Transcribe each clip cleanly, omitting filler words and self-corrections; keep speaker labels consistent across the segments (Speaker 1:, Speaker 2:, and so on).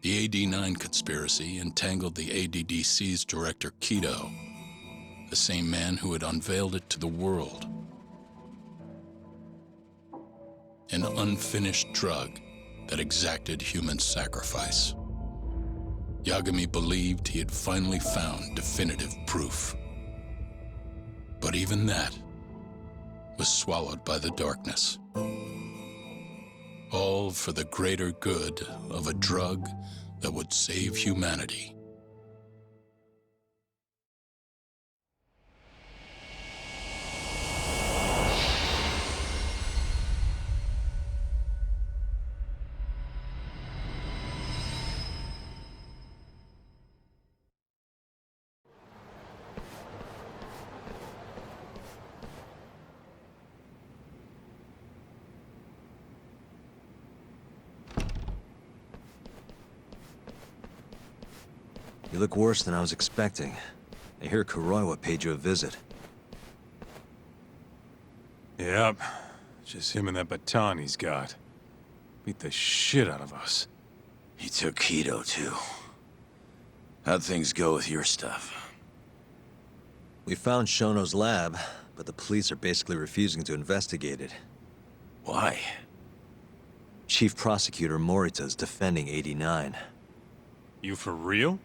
Speaker 1: The AD-9 conspiracy entangled the ADDC's director Kaito, the same man who had unveiled it to the world. An unfinished drug that exacted human sacrifice. Yagami believed he had finally found definitive proof. But even that was swallowed by the darkness. All for the greater good of a drug that would save humanity.
Speaker 2: You look worse than I was expecting. I hear Kuroiwa paid you a visit.
Speaker 3: Yep. Just him and that baton he's got. Beat the shit out of us.
Speaker 4: He took Kaito, too. How'd things go with your stuff?
Speaker 2: We found Shono's lab, but the police are basically refusing to investigate it.
Speaker 4: Why?
Speaker 2: Chief Prosecutor Morita's defending 89.
Speaker 3: You for real?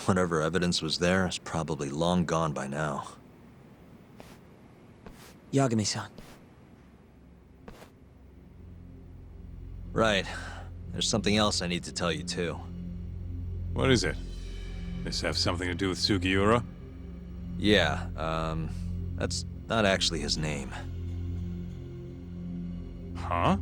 Speaker 2: Whatever evidence was there is probably long gone by now.
Speaker 5: Yagami-san.
Speaker 2: Right. There's something else I need to tell you, too.
Speaker 3: What is it? This have something to do with Sugiura?
Speaker 2: Yeah, that's not actually his name.
Speaker 3: Huh?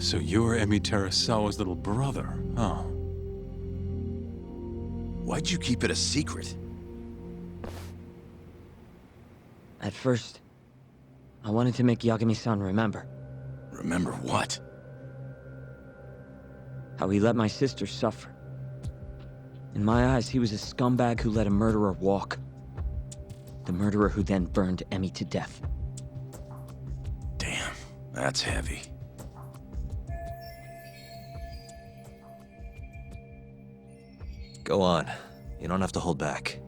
Speaker 3: So you're Emi Terasawa's little brother, huh?
Speaker 4: Why'd you keep it a secret?
Speaker 5: At first, I wanted to make Yagami-san remember.
Speaker 4: Remember what?
Speaker 5: How he let my sister suffer. In my eyes, he was a scumbag who let a murderer walk. The murderer who then burned Emi to death.
Speaker 4: Damn, that's heavy.
Speaker 2: Go on. You don't have to hold back.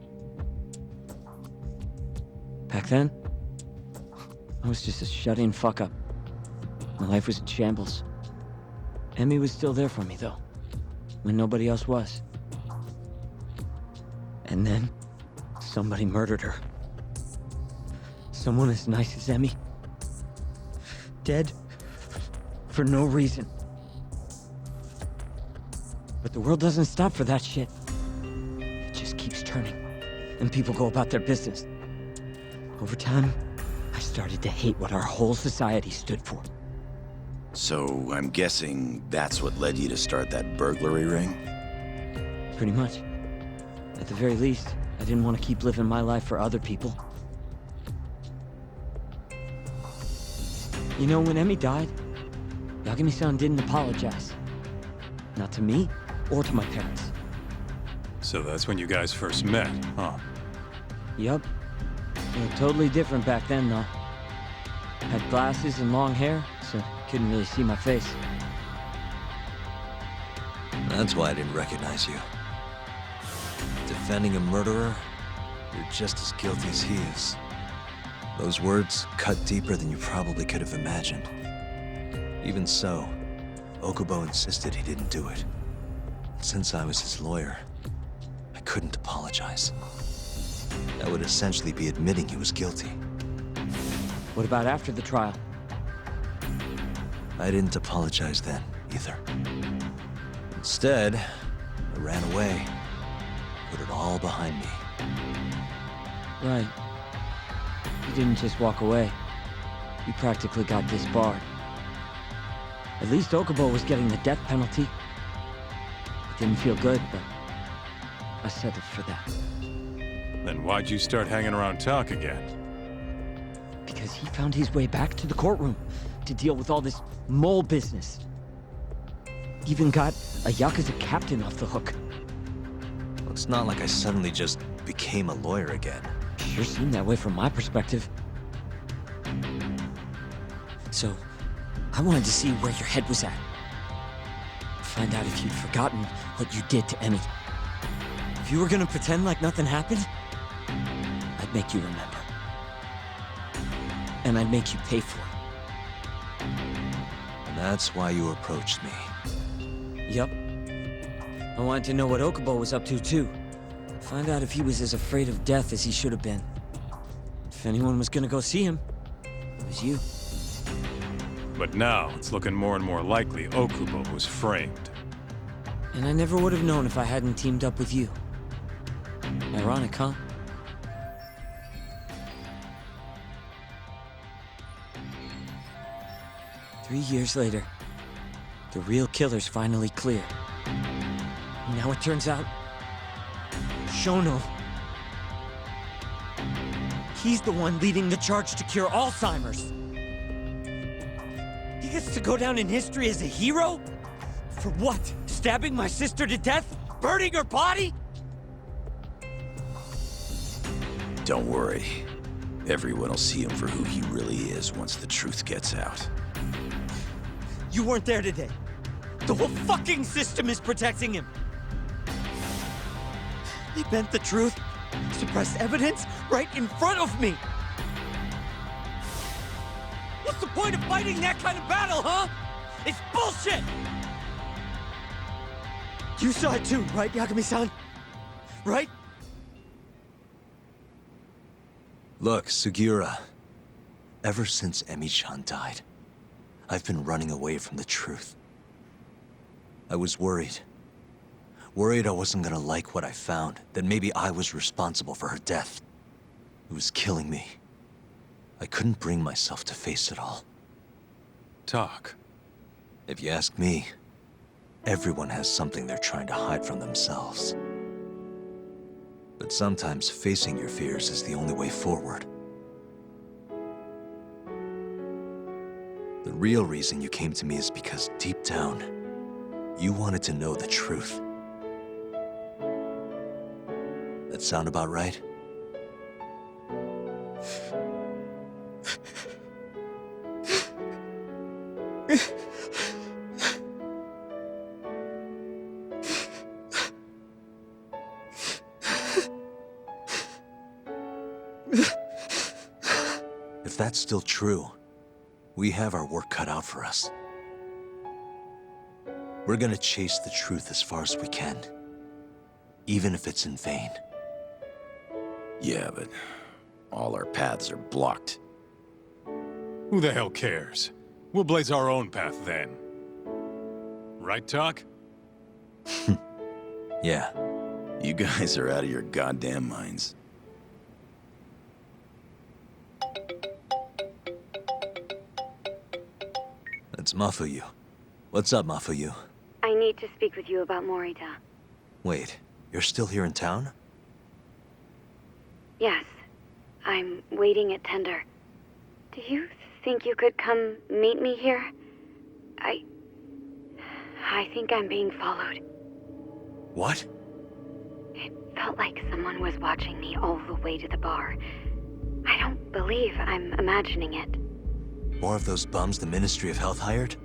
Speaker 5: Back then, I was just a shut-in fuck-up. My life was in shambles. Emi was still there for me, though, when nobody else was. And then, somebody murdered her. Someone as nice as Emi. Dead for no reason. But the world doesn't stop for that shit. It just keeps turning, and people go about their business. Over time, I started to hate what our whole society stood for.
Speaker 4: So, I'm guessing that's what led you to start that burglary ring?
Speaker 5: Pretty much. At the very least, I didn't want to keep living my life for other people. You know, when Emi died, Yagami-san didn't apologize. Not to me, or to my parents.
Speaker 3: So that's when you guys first met, huh?
Speaker 5: Yup. We were totally different back then, though. Had glasses and long hair, so couldn't really see my face.
Speaker 2: That's why I didn't recognize you. Defending a murderer, you're just as guilty as he is. Those words cut deeper than you probably could have imagined. Even so, Okubo insisted he didn't do it. Since I was his lawyer, I couldn't apologize. That would essentially be admitting he was guilty.
Speaker 5: What about after the trial?
Speaker 2: I didn't apologize then, either. Instead, I ran away. Put it all behind me.
Speaker 5: Right. You didn't just walk away. You practically got disbarred. At least Okubo was getting the death penalty. It didn't feel good, but I settled for that.
Speaker 3: Then why'd you start hanging around Talk again?
Speaker 5: Because he found his way back to the courtroom to deal with all this mole business. Even got a Yakuza captain off the hook.
Speaker 2: Well, it's not like I suddenly just became a lawyer again.
Speaker 5: Sure seemed that way from my perspective. So, I wanted to see where your head was at. Find out if you'd forgotten what you did to Emmy. If you were gonna pretend like nothing happened, I'd make you remember. And I'd make you pay for it.
Speaker 2: And that's why you approached me.
Speaker 5: Yup. I wanted to know what Okubo was up to, too. Find out if he was as afraid of death as he should have been. If anyone was gonna go see him, it was you.
Speaker 3: But now, it's looking more and more likely Okubo was framed.
Speaker 5: And I never would have known if I hadn't teamed up with you. Ironic, huh? Three years later, the real killer's finally clear. Now it turns out, Shono, he's the one leading the charge to cure Alzheimer's. He gets to go down in history as a hero? For what? Stabbing my sister to death? Burning her body?
Speaker 4: Don't worry. Everyone will see him for who he really is once the truth gets out.
Speaker 5: You weren't there today. The whole fucking system is protecting him. They bent the truth, suppressed evidence right in front of me. What's the point of fighting that kind of battle, huh? It's bullshit! You saw it too, right, Yagami-san? Right?
Speaker 2: Look, Sugiura. Ever since Emi-chan died, I've been running away from the truth. I was worried. Worried I wasn't gonna like what I found, that maybe I was responsible for her death. It was killing me. I couldn't bring myself to face it all.
Speaker 3: Talk.
Speaker 2: If you ask me, everyone has something they're trying to hide from themselves. But sometimes facing your fears is the only way forward. The real reason you came to me is because deep down, you wanted to know the truth. That sound about right? If that's still true, we have our work cut out for us. We're gonna chase the truth as far as we can, even if it's in vain.
Speaker 4: Yeah, but all our paths are blocked.
Speaker 3: Who the hell cares? We'll blaze our own path then. Right, Talk?
Speaker 2: Yeah.
Speaker 4: You guys are out of your goddamn minds.
Speaker 2: That's Mafuyu. What's up, Mafuyu?
Speaker 6: I need to speak with you about Morita.
Speaker 2: Wait, you're still here in town?
Speaker 6: Yes. I'm waiting at Tender. Do you think you could come meet me here? I think I'm being followed.
Speaker 2: What?
Speaker 6: It felt like someone was watching me all the way to the bar. I don't believe I'm imagining it.
Speaker 2: More of those bums the Ministry of Health hired?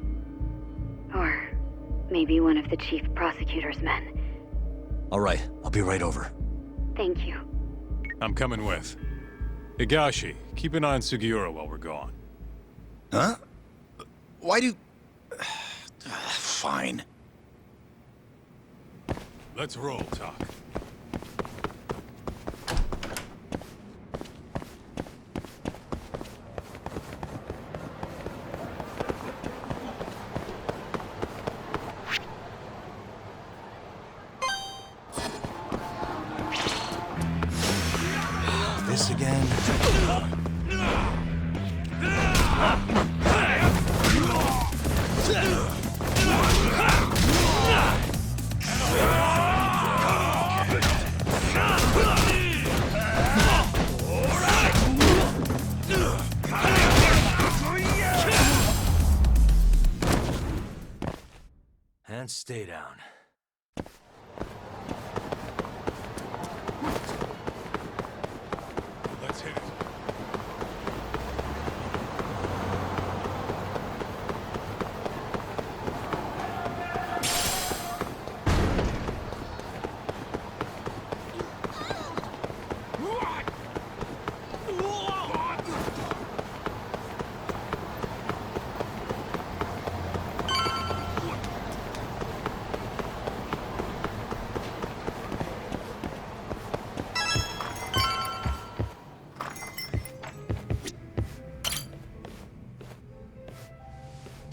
Speaker 6: Or maybe one of the chief prosecutor's men.
Speaker 2: All right, I'll be right over.
Speaker 6: Thank you.
Speaker 3: I'm coming with. Higashi, keep an eye on Sugiura while we're gone.
Speaker 4: Huh? Why do... Fine.
Speaker 3: Let's roll, Talk.
Speaker 2: This again? And stay down.
Speaker 3: Let's hit it.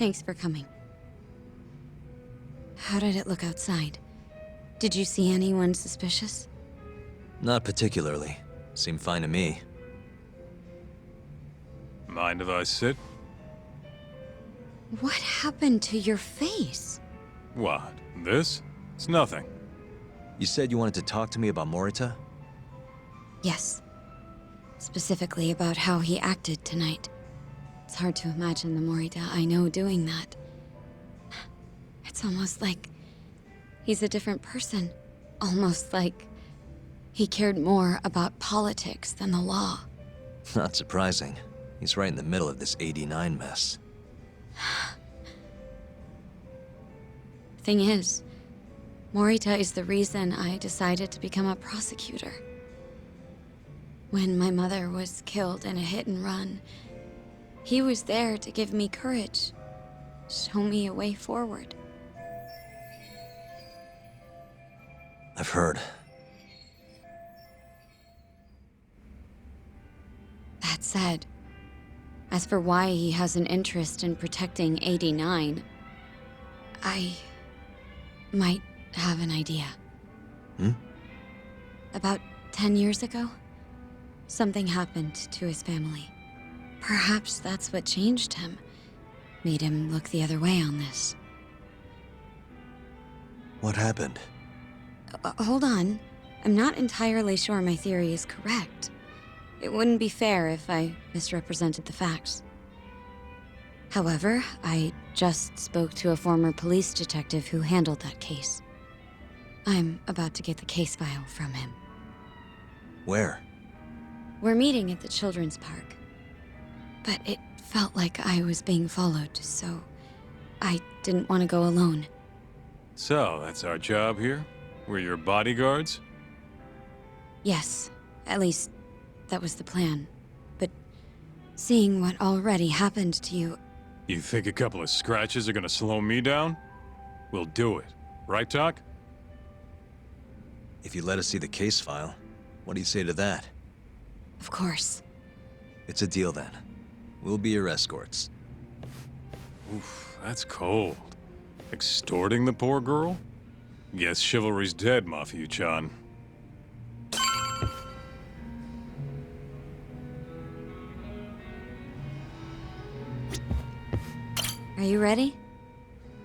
Speaker 6: Thanks for coming. How did it look outside? Did you see anyone suspicious?
Speaker 2: Not particularly. Seemed fine to me.
Speaker 3: Mind if I sit?
Speaker 6: What happened to your face?
Speaker 3: What? This? It's nothing.
Speaker 2: You said you wanted to talk to me about Morita?
Speaker 6: Yes. Specifically about how he acted tonight. It's hard to imagine the Morita I know doing that. It's almost like he's a different person. Almost like he cared more about politics than the law.
Speaker 2: Not surprising. He's right in the middle of this 89 mess.
Speaker 6: Thing is, Morita is the reason I decided to become a prosecutor. When my mother was killed in a hit and run, he was there to give me courage, show me a way forward.
Speaker 2: I've heard.
Speaker 6: That said, as for why he has an interest in protecting 89, I might have an idea. About 10 years ago, something happened to his family. Perhaps that's what changed him, made him look the other way on this.
Speaker 2: What happened?
Speaker 6: Hold on. I'm not entirely sure my theory is correct. It wouldn't be fair if I misrepresented the facts. However, I just spoke to a former police detective who handled that case. I'm about to get the case file from him.
Speaker 2: Where?
Speaker 6: We're meeting at the children's park. But it felt like I was being followed, so I didn't want to go alone.
Speaker 3: So, that's our job here? We're your bodyguards?
Speaker 6: Yes, at least that was the plan. But seeing what already happened to you...
Speaker 3: You think a couple of scratches are gonna slow me down? We'll do it. Right, Doc?
Speaker 2: If you let us see the case file, what do you say to that?
Speaker 6: Of course.
Speaker 2: It's a deal then. We'll be your escorts.
Speaker 3: Oof, that's cold. Extorting the poor girl? Guess chivalry's dead, Mafia-chan.
Speaker 6: Are you ready?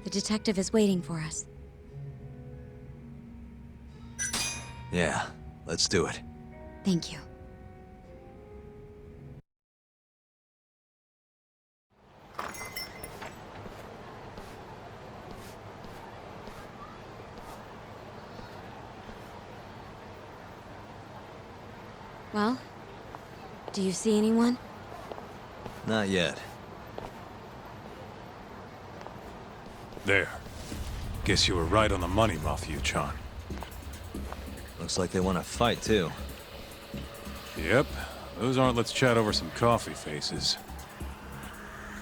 Speaker 6: The detective is waiting for us.
Speaker 2: Yeah, let's do it.
Speaker 6: Thank you. Well, do you see anyone?
Speaker 2: Not yet.
Speaker 3: There. Guess you were right on the money, Mafia-chan.
Speaker 2: Looks like they want to fight, too.
Speaker 3: Yep. Those aren't let's chat over some coffee faces.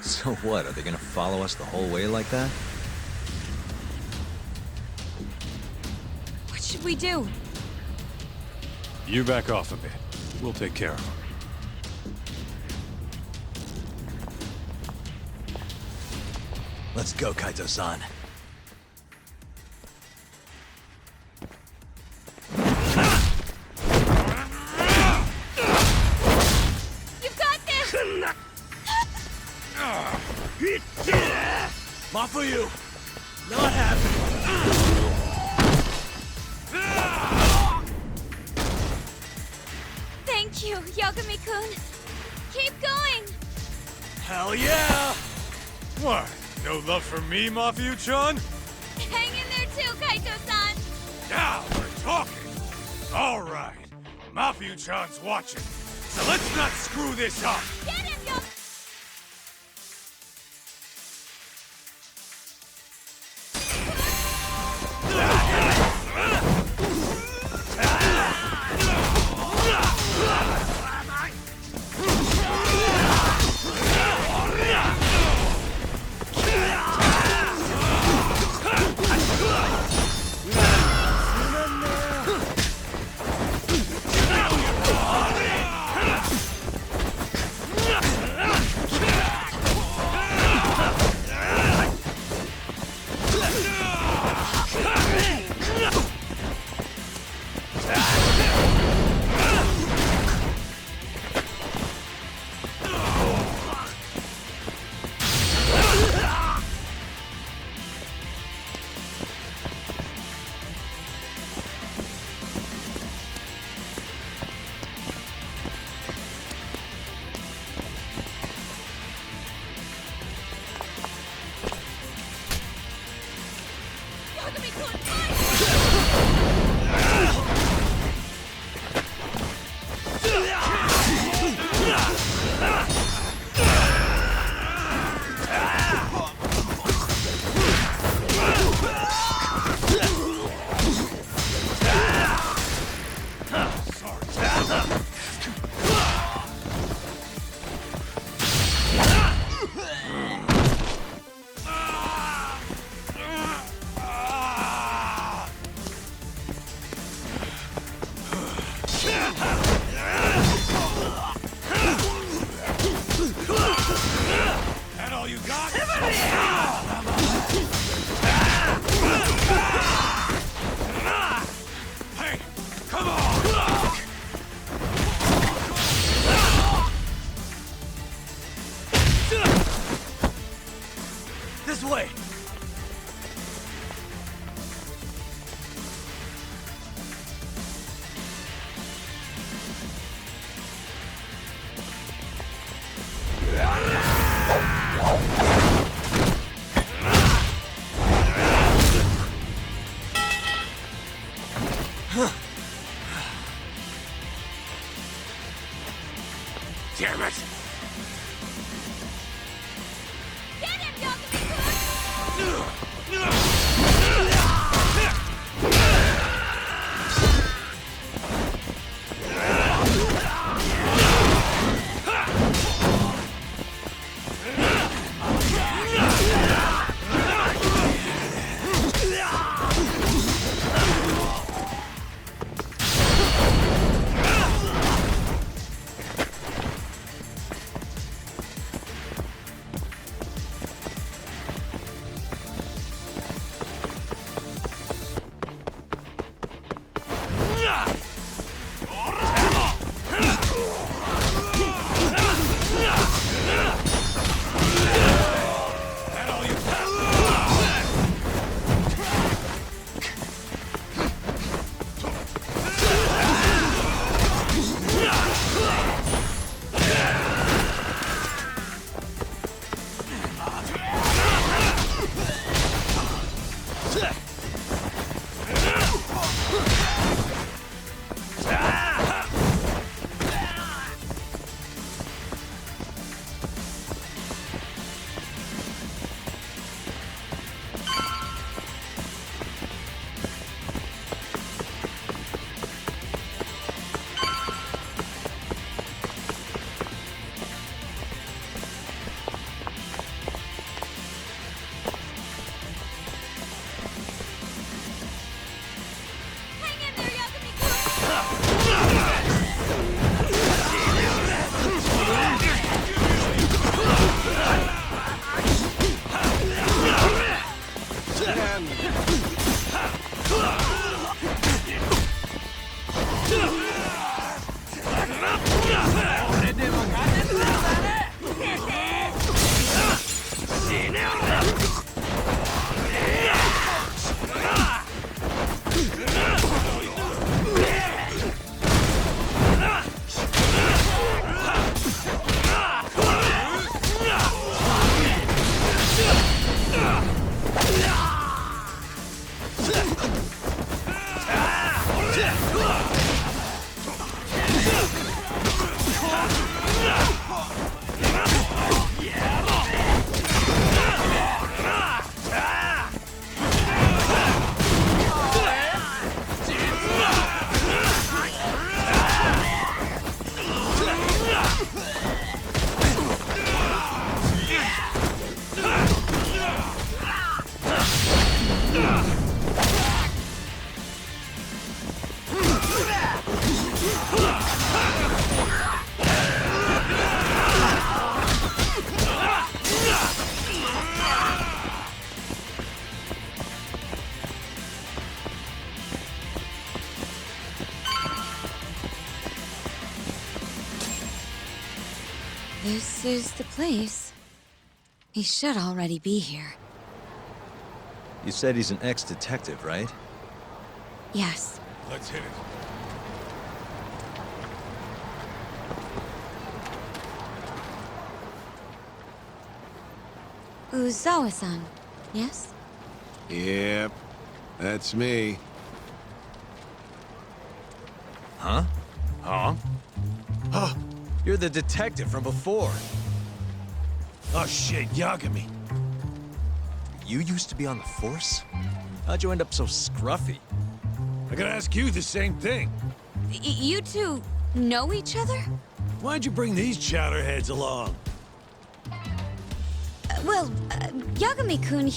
Speaker 2: So what, are they gonna follow us the whole way like that?
Speaker 6: What should we do?
Speaker 3: You back off a bit. We'll take care of them.
Speaker 2: Let's go, Kaito-san.
Speaker 6: You've got this!
Speaker 2: Mafuyu! Not happening!
Speaker 6: Thank you, Yagami-kun. Keep going!
Speaker 2: Hell yeah!
Speaker 3: What? No love for me, Mafia-chan?
Speaker 6: Hang in there too, Kaito-san!
Speaker 3: Now we're talking! Alright. Mafia-chan's watching. So let's not screw this up!
Speaker 6: Get him, Yag...
Speaker 2: This way!
Speaker 4: Damn it!
Speaker 6: Get him, Yagami-kun! Hang in there, Yagami-kun! This is the place. He should already be here.
Speaker 2: You said he's an ex-detective, right?
Speaker 6: Yes.
Speaker 3: Let's hit it.
Speaker 6: Uzawa-san, yes?
Speaker 7: Yep, that's me.
Speaker 2: Huh?
Speaker 3: Huh?
Speaker 2: You're the detective from before.
Speaker 4: Oh shit, Yagami.
Speaker 2: You used to be on the force? How'd you end up so scruffy?
Speaker 4: I gotta ask you the same thing.
Speaker 6: You two know each other?
Speaker 4: Why'd you bring these chowderheads along?
Speaker 6: Yagami-kun,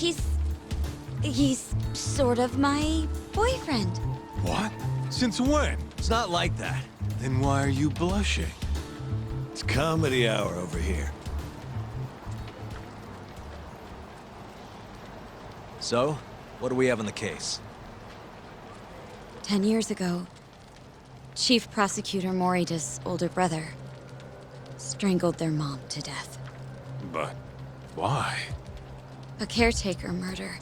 Speaker 6: he's sort of my boyfriend.
Speaker 3: What? Since when?
Speaker 2: It's not like that.
Speaker 3: Then why are you blushing?
Speaker 7: It's comedy hour over here.
Speaker 2: So, what do we have on the case?
Speaker 6: 10 years ago, Chief Prosecutor Morita's older brother strangled their mom to death.
Speaker 3: But why?
Speaker 6: A caretaker murder.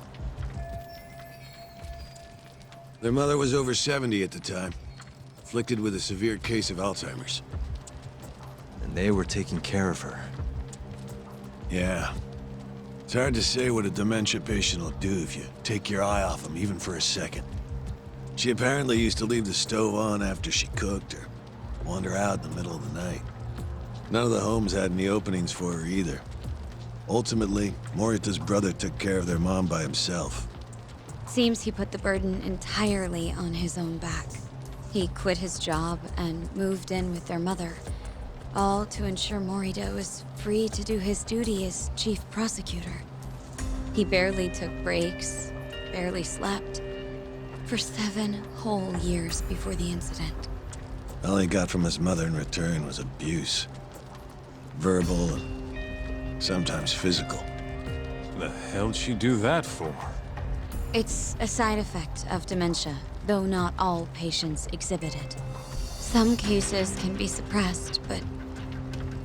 Speaker 7: Their mother was over 70 at the time, afflicted with a severe case of Alzheimer's.
Speaker 2: And they were taking care of her.
Speaker 7: Yeah. It's hard to say what a dementia patient will do if you take your eye off them, even for a second. She apparently used to leave the stove on after she cooked, or wander out in the middle of the night. None of the homes had any openings for her either. Ultimately, Morita's brother took care of their mom by himself.
Speaker 6: Seems he put the burden entirely on his own back. He quit his job and moved in with their mother, all to ensure Morita was free to do his duty as chief prosecutor. He barely took breaks, barely slept, for 7 whole years before the incident.
Speaker 7: All he got from his mother in return was abuse. Verbal and sometimes physical.
Speaker 3: The hell'd she do that for?
Speaker 6: It's a side effect of dementia, though not all patients exhibit it. Some cases can be suppressed, but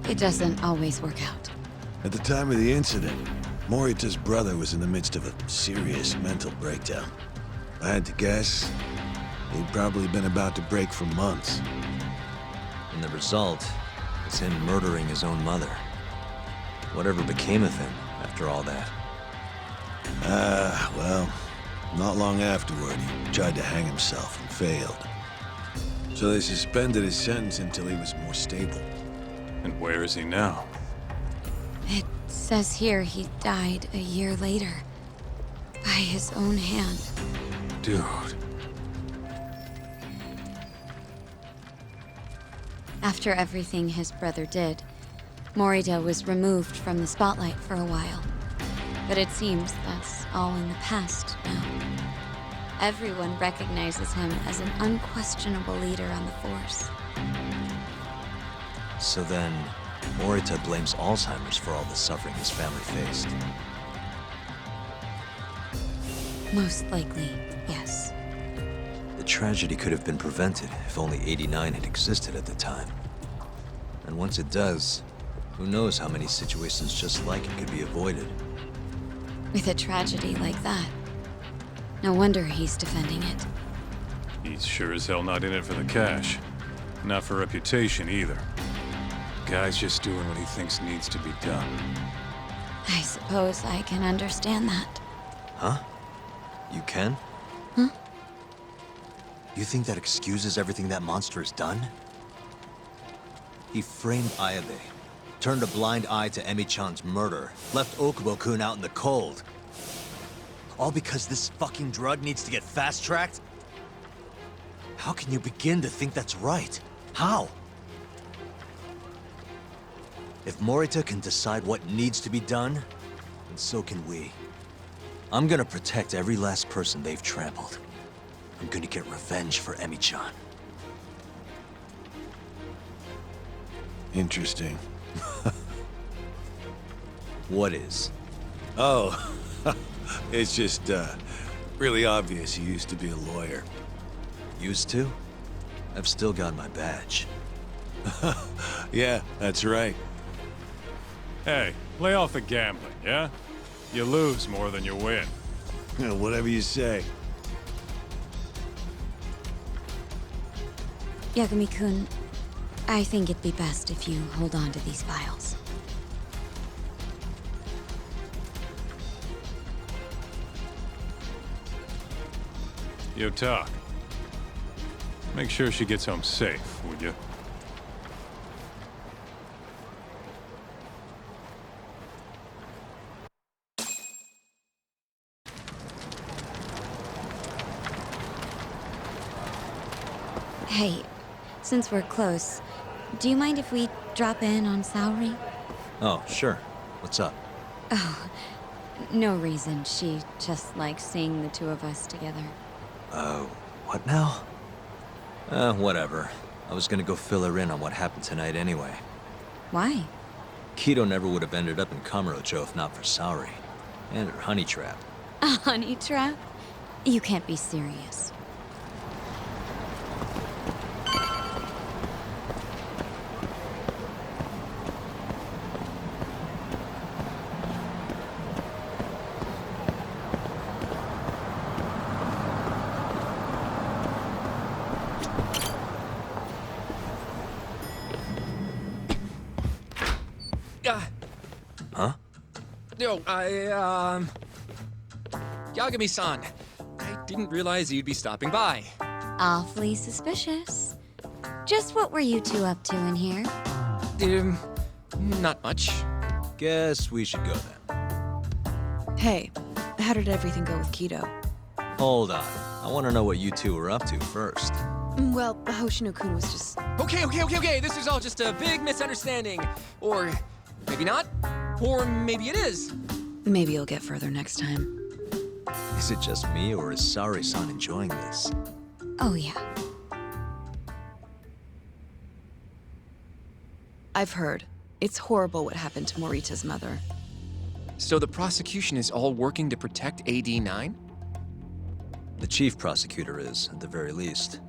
Speaker 6: it doesn't always work out.
Speaker 7: At the time of the incident, Morita's brother was in the midst of a serious mental breakdown. If I had to guess, he'd probably been about to break for months.
Speaker 2: And the result was him murdering his own mother. Whatever became of him after all that?
Speaker 7: Well, not long afterward, he tried to hang himself and failed. So they suspended his sentence until he was more stable.
Speaker 3: And where is he now?
Speaker 6: It says here he died a year later, by his own hand.
Speaker 3: Dude.
Speaker 6: After everything his brother did, Morita was removed from the spotlight for a while. But it seems that's all in the past now. Everyone recognizes him as an unquestionable leader on the force.
Speaker 2: So then, Morita blames Alzheimer's for all the suffering his family faced.
Speaker 6: Most likely, yes.
Speaker 2: The tragedy could have been prevented if only 89 had existed at the time. And once it does, who knows how many situations just like it could be avoided.
Speaker 6: With a tragedy like that, no wonder he's defending it.
Speaker 3: He's sure as hell not in it for the cash. Not for reputation either. Guy's just doing what he thinks needs to be done.
Speaker 6: I suppose I can understand that.
Speaker 2: Huh? You can?
Speaker 6: Huh?
Speaker 2: You think that excuses everything that monster has done? He framed Ayabe, turned a blind eye to Emi-chan's murder, left Okubo-kun out in the cold. All because this fucking drug needs to get fast-tracked? How can you begin to think that's right? How? If Morita can decide what needs to be done, then so can we. I'm gonna protect every last person they've trampled. I'm gonna get revenge for Emi-chan.
Speaker 7: Interesting.
Speaker 2: What is?
Speaker 7: Oh, it's just, really obvious he used to be a lawyer.
Speaker 2: Used to? I've still got my badge.
Speaker 7: Yeah, that's right.
Speaker 3: Hey, lay off the gambling, yeah? You lose more than you win.
Speaker 7: Yeah, whatever you say.
Speaker 6: Yagami-kun, I think it'd be best if you hold on to these files.
Speaker 3: Yo, Tak. Make sure she gets home safe, would you?
Speaker 6: Hey, since we're close, do you mind if we drop in on Saori?
Speaker 2: Oh, sure. What's up?
Speaker 6: Oh, no reason. She just likes seeing the two of us together.
Speaker 2: What now? Whatever. I was gonna go fill her in on what happened tonight anyway.
Speaker 6: Why?
Speaker 2: Kaito never would have ended up in Kamurocho if not for Saori. And her honey trap.
Speaker 6: A honey trap? You can't be serious.
Speaker 8: Kaito, Yagami-san. I didn't realize you'd be stopping by.
Speaker 6: Awfully suspicious. Just what were you two up to in here?
Speaker 8: Not much.
Speaker 2: Guess we should go then.
Speaker 9: Hey, how did everything go with Kaito?
Speaker 2: Hold on. I want to know what you two were up to first.
Speaker 9: Well, Hoshino-kun was just...
Speaker 8: Okay. This is all just a big misunderstanding. Or maybe not. Or maybe it is.
Speaker 9: Maybe you'll get further next time.
Speaker 2: Is it just me, or is Sari-san enjoying this?
Speaker 6: Oh, yeah.
Speaker 9: I've heard. It's horrible what happened to Morita's mother.
Speaker 8: So the prosecution is all working to protect AD-9?
Speaker 2: The chief prosecutor is, at the very least.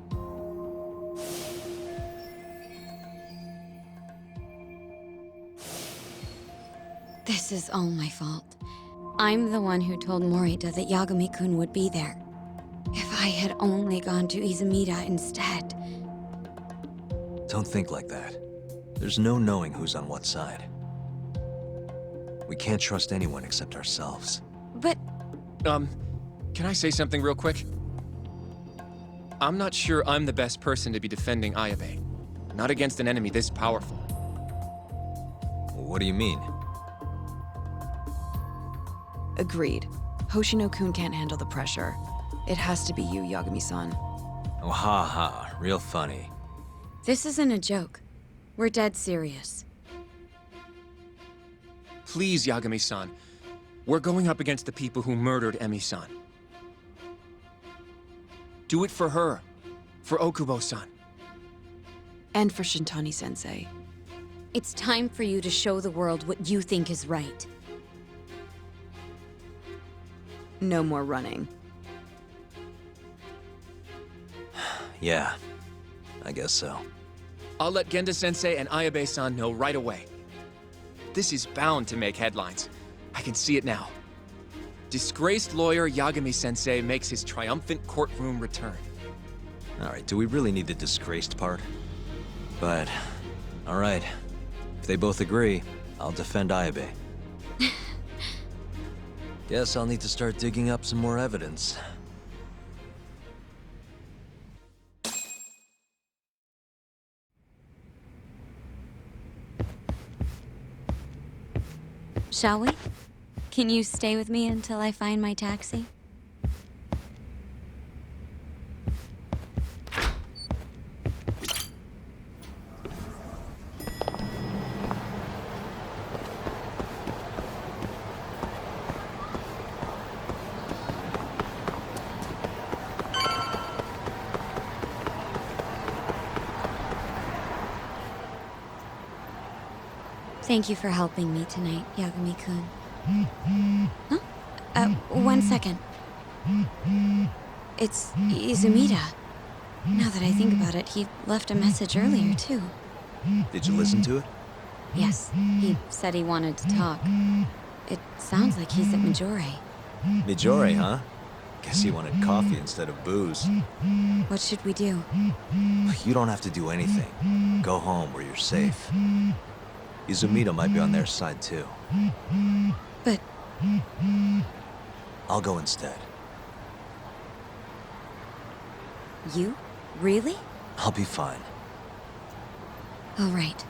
Speaker 6: This is all my fault. I'm the one who told Morita that Yagami-kun would be there. If I had only gone to Izumida instead.
Speaker 2: Don't think like that. There's no knowing who's on what side. We can't trust anyone except ourselves.
Speaker 6: But
Speaker 8: Can I say something real quick? I'm not sure I'm the best person to be defending Ayabe. Not against an enemy this powerful.
Speaker 2: What do you mean?
Speaker 9: Agreed. Hoshino-kun can't handle the pressure. It has to be you, Yagami-san.
Speaker 2: Oh, ha ha. Real funny.
Speaker 6: this isn't a joke. We're dead serious.
Speaker 8: Please, Yagami-san. We're going up against the people who murdered Emi-san. Do it for her. For Okubo-san.
Speaker 9: And for Shintani-sensei.
Speaker 6: It's time for you to show the world what you think is right.
Speaker 9: No more running.
Speaker 2: Yeah, I guess so.
Speaker 8: I'll let Genda-sensei and Ayabe-san know right away. This is bound to make headlines. I can see it now. Disgraced lawyer Yagami-sensei makes his triumphant courtroom return.
Speaker 2: All right, do we really need the disgraced part? But, all right. If they both agree, I'll defend Ayabe. Guess I'll need to start digging up some more evidence.
Speaker 6: Shall we? Can you stay with me until I find my taxi? Thank you for helping me tonight, Yagami-kun. Huh? One second. It's Izumida. Now that I think about it, he left a message earlier, too.
Speaker 2: Did you listen to it?
Speaker 6: Yes, he said he wanted to talk. It sounds like he's at Majore.
Speaker 2: Mijore, huh? Guess he wanted coffee instead of booze.
Speaker 6: What should we do?
Speaker 2: You don't have to do anything. Go home where you're safe. Izumida might be on their side, too.
Speaker 6: But...
Speaker 2: I'll go instead.
Speaker 6: You? Really?
Speaker 2: I'll be fine.
Speaker 6: All right.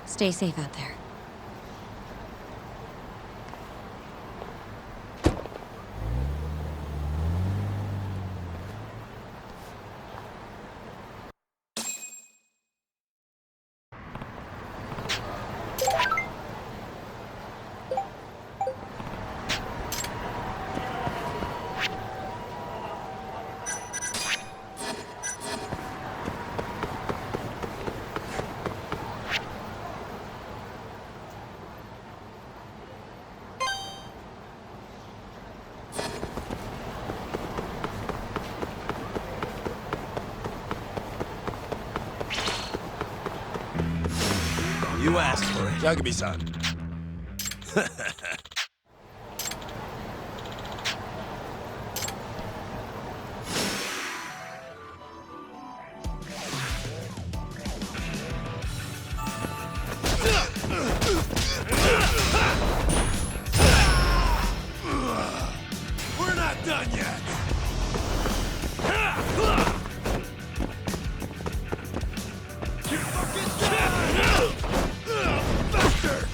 Speaker 6: Stay safe out there.
Speaker 7: You asked for it, Yagami-san. done yet! Faster!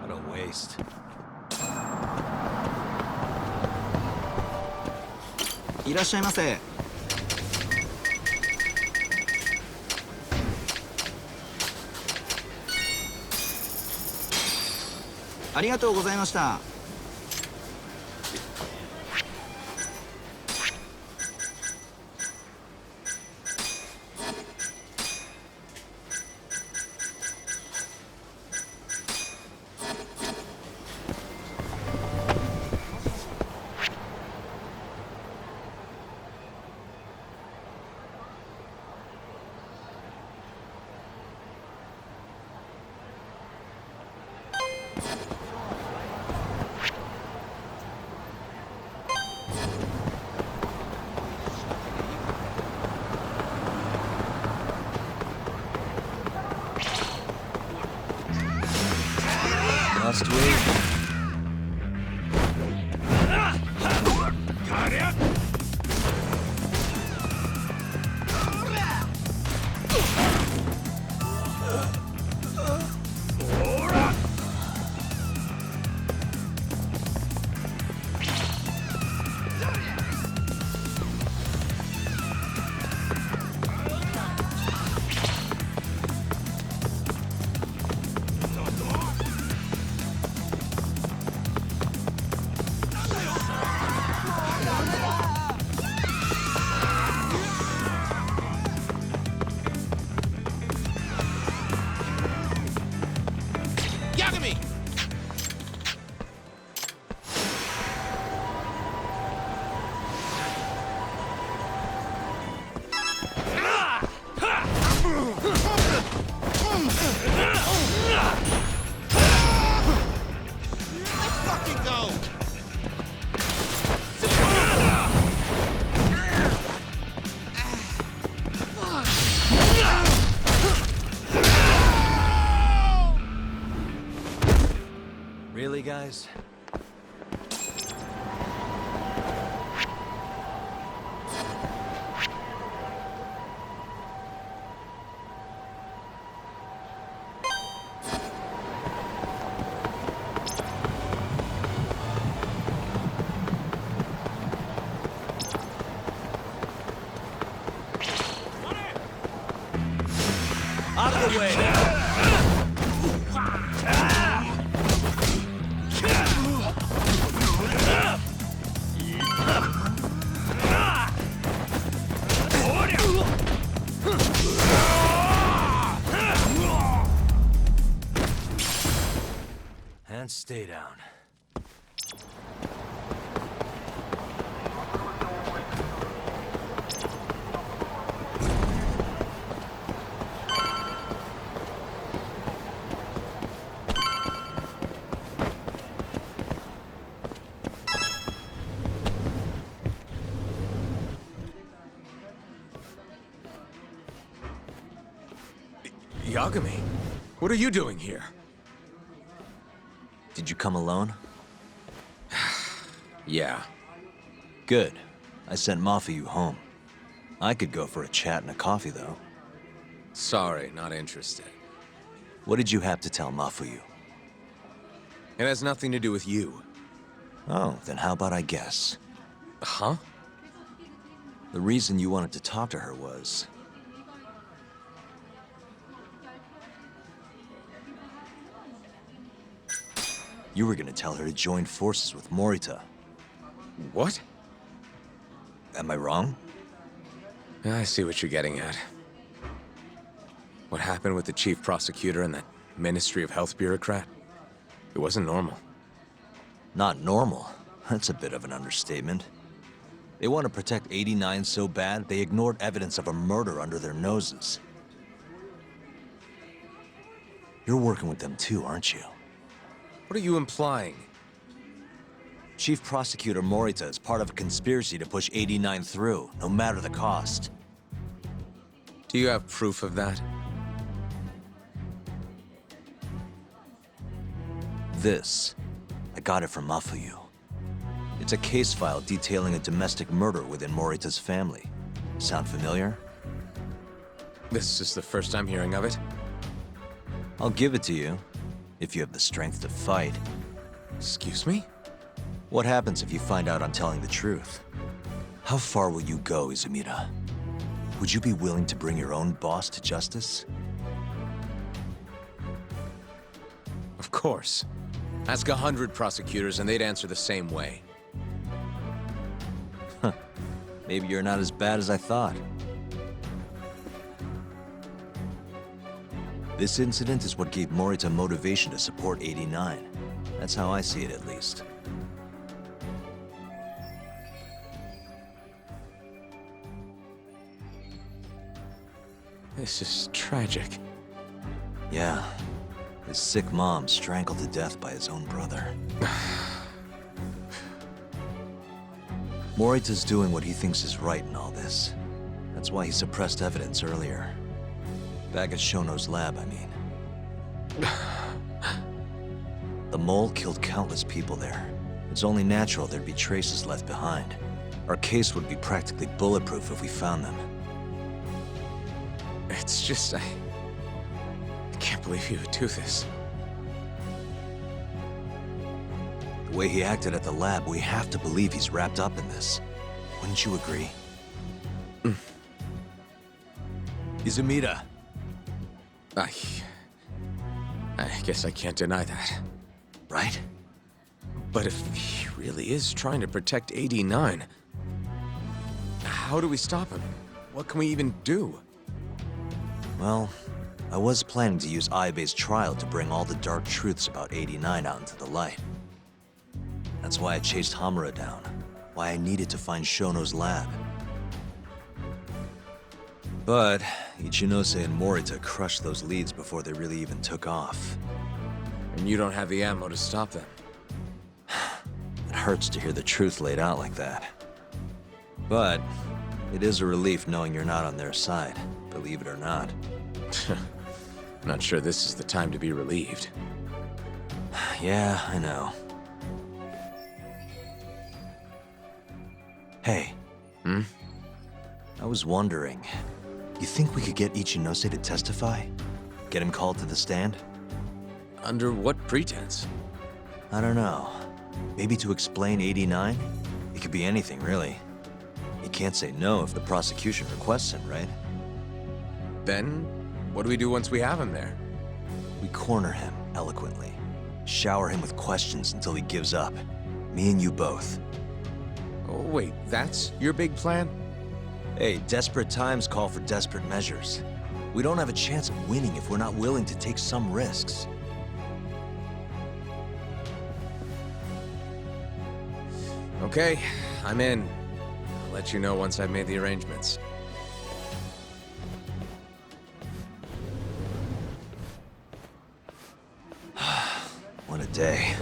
Speaker 2: What a waste. Must we?
Speaker 8: Yagami! Let's fucking go!
Speaker 2: Really, guys? Out of the way! And stay down.
Speaker 8: Yagami? What are you doing here?
Speaker 2: Did you come alone?
Speaker 8: Yeah.
Speaker 2: Good. I sent Mafuyu home. I could go for a chat and a coffee, though.
Speaker 8: Sorry, not interested.
Speaker 2: What did you have to tell Mafuyu?
Speaker 8: It has nothing to do with you.
Speaker 2: Oh, then how about I guess?
Speaker 8: Huh?
Speaker 2: The reason you wanted to talk to her was... you were gonna tell her to join forces with Morita.
Speaker 8: What?
Speaker 2: Am I wrong?
Speaker 8: I see what you're getting at. What happened with the chief prosecutor and that Ministry of Health bureaucrat?
Speaker 10: It wasn't normal.
Speaker 2: Not normal? That's a bit of an understatement. They want to protect 89 so bad, they ignored evidence of a murder under their noses. You're working with them too, aren't you?
Speaker 10: What are you implying?
Speaker 2: Chief Prosecutor Morita is part of a conspiracy to push 89 through, no matter the cost.
Speaker 10: Do you have proof of that?
Speaker 2: This, I got it from Mafuyu. It's a case file detailing a domestic murder within Morita's family. Sound familiar?
Speaker 10: This is the first I'm hearing of it.
Speaker 2: I'll give it to you, if you have the strength to fight.
Speaker 10: Excuse me?
Speaker 2: What happens if you find out I'm telling the truth? How far will you go, Izumida? Would you be willing to bring your own boss to justice?
Speaker 10: Of course. Ask 100 prosecutors and they'd answer the same way.
Speaker 2: Maybe you're not as bad as I thought. This incident is what gave Morita motivation to support 89. That's how I see it, at least.
Speaker 10: This is tragic.
Speaker 2: Yeah. His sick mom strangled to death by his own brother. Morita's doing what he thinks is right in all this. That's why he suppressed evidence earlier. Back at Shono's lab, I mean. The mole killed countless people there. It's only natural there'd be traces left behind. Our case would be practically bulletproof if we found them.
Speaker 10: It's just, I can't believe you would do this.
Speaker 2: The way he acted at the lab, we have to believe he's wrapped up in this. Wouldn't you agree? Izumida.
Speaker 10: I guess I can't deny that.
Speaker 2: Right?
Speaker 10: But if he really is trying to protect 89, how do we stop him? What can we even do?
Speaker 2: Well, I was planning to use Aibe's trial to bring all the dark truths about 89 out into the light. That's why I chased Hamura down, why I needed to find Shono's lab. But Ichinose and Morita crushed those leads before they really even took off.
Speaker 10: And you don't have the ammo to stop them.
Speaker 2: It hurts to hear the truth laid out like that. But it is a relief knowing you're not on their side, believe it or not.
Speaker 10: I'm not sure this is the time to be relieved.
Speaker 2: Yeah, I know. Hey. I was wondering, you think we could get Ichinose to testify? Get him called to the stand?
Speaker 10: Under what pretense?
Speaker 2: I don't know. Maybe to explain 89? It could be anything, really. You can't say no if the prosecution requests him, right?
Speaker 10: Then, what do we do once we have him there?
Speaker 2: We corner him, eloquently. Shower him with questions until he gives up. Me and you both.
Speaker 10: Oh, wait, that's your big plan?
Speaker 2: Hey, desperate times call for desperate measures. We don't have a chance of winning if we're not willing to take some risks.
Speaker 10: Okay, I'm in. I'll let you know once I've made the arrangements.
Speaker 2: What a day.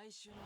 Speaker 11: 来週の